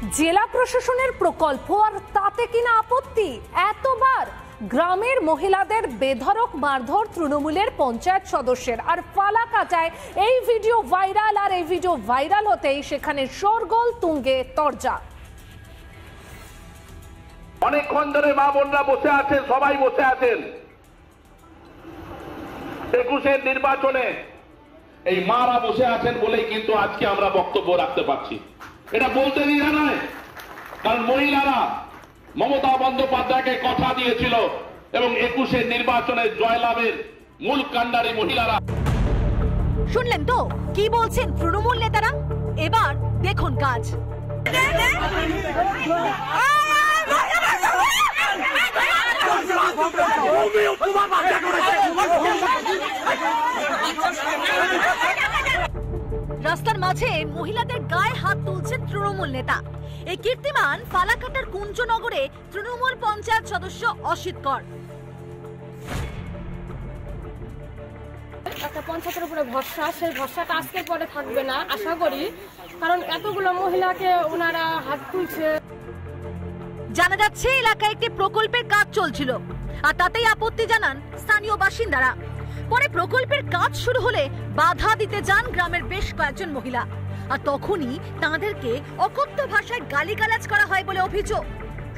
জেলা প্রশাসনের প্রকল্প আর তাতে কিনা আপত্তি। এতবার গ্রামের মহিলাদের বেধড়ক মারধর তৃণমূলের পঞ্চায়েত সদস্যের, আর ফালাকাটায় এই ভিডিও ভাইরাল। আর এই ভিডিও ভাইরাল হতেই সেখানে শোরগোল তুঙ্গে তরজা। অনেকক্ষণ ধরে মা বোনরা বসে আছেন, সবাই বসে আছেন। 21-এর নির্বাচনে এই মারা বসে আছেন বলেই কিন্তু আজকে আমরা বক্তব্য রাখতে পারছি। এটা বলতে দ্বিধা নয়, কারণ মহিলারা মমতা বন্দ্যোপাধ্যায়কে কথা দিয়েছিল এবং 21-এর নির্বাচনে জয়লাভের মূল কাণ্ডারি মহিলারা। শুনলেন তো কি বলছেন তৃণমূল নেতারা? এবার দেখুন কাজ। রাস্তার মাঝে মহিলাদের গায়ে হাত তুলছেন তৃণমূল নেতা। এই কীর্তিমান ফালাকাটার কুঞ্জনগরে তৃণমূল পঞ্চায়েত সদস্য অসিত কর। একটা পঞ্চায়েতের উপরে ভরসা, সেই ভরসাটা আজকের পরে থাকবে না আশা করি, কারণ এতগুলো মহিলাকে ওনারা হাত তুলছে। জানা যাচ্ছে এলাকায় একটি প্রকল্পের কাজ চলছিল, আর তাতেই আপত্তি জানান স্থানীয় বাসিন্দারা। পরে প্রকল্পের কাজ শুরু হলে বাধা দিতে যান গ্রামের বেশ কয়েকজন মহিলা, আর তখনই তাঁদেরকে অকথ্য ভাষায় গালিগালাজ করা হয় বলে অভিযোগ।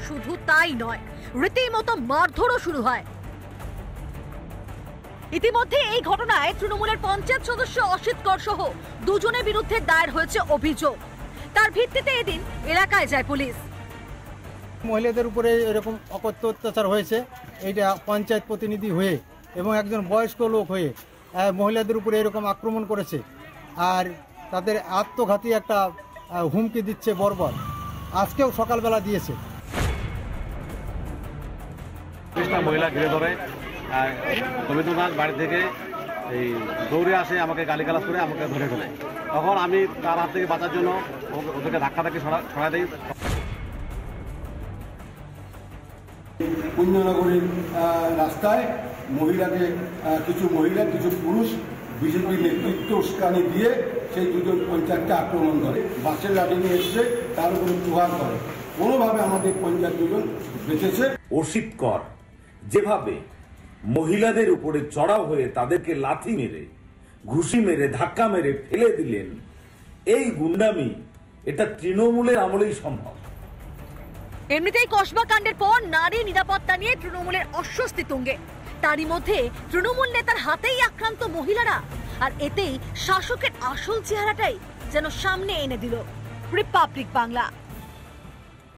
শুধু তাই নয়, রীতিমতো মারধরও শুরু হয়। ইতিমধ্যে এই ঘটনায় তৃণমূলের পঞ্চায়েত সদস্য অসিত কর সহ দুজনের বিরুদ্ধে দায়ের হয়েছে অভিযোগ। তার ভিত্তিতে এদিন এলাকায় যায় পুলিশ। মহিলাদের উপরে এরকম অকথ্য অত্যাচার হয়েছে, এইটা পঞ্চায়েত প্রতিনিধি হয়ে এবং একজন বয়স্ক লোক হয়ে মহিলাদের উপরে এরকম আক্রমণ করেছে, আর তাদের আত্মঘাতী একটা হুমকি দিচ্ছে বর্বর। আজকেও সকালবেলা দিয়েছে। মহিলা ঘিরে ধরে রবীন্দ্রনাথ বাড়ি থেকে এই দৌড়ে আসে, আমাকে গালিগালাজ করে আমাকে ধরে ফেলে। তখন আমি তার হাত থেকে বাঁচার জন্য ওদেরকে ধাক্কি সরাই দিই। কুঞ্জনগরের রাস্তায় কিছু মহিলা কিছু পুরুষ বিজেপির নেতৃত্ব উস্কানি দিয়ে সেই দুজন পঞ্চায়েতকে আক্রমণ করে, বাসের লাঠি নিয়ে এসে তার উপরে প্রহার করে। কোনোভাবে আমাদের পঞ্চায়েত দুজন বেঁচেছে। অসিত কর যেভাবে মহিলাদের উপরে চড়াও হয়ে তাদেরকে লাথি মেরে, ঘুষি মেরে, ধাক্কা মেরে ফেলে দিলেন, এই গুন্ডামি এটা তৃণমূলের আমলেই সম্ভব। এমনিতেই কসবা কাণ্ডের পর নারী নিরাপত্তা নিয়ে তৃণমূলের অস্বস্তি তুঙ্গে। তারই মধ্যে তৃণমূল নেতার হাতেই আক্রান্ত মহিলারা, আর এতেই শাসকের আসল চেহারাটাই যেন সামনে এনে দিল রিপাবলিক বাংলা।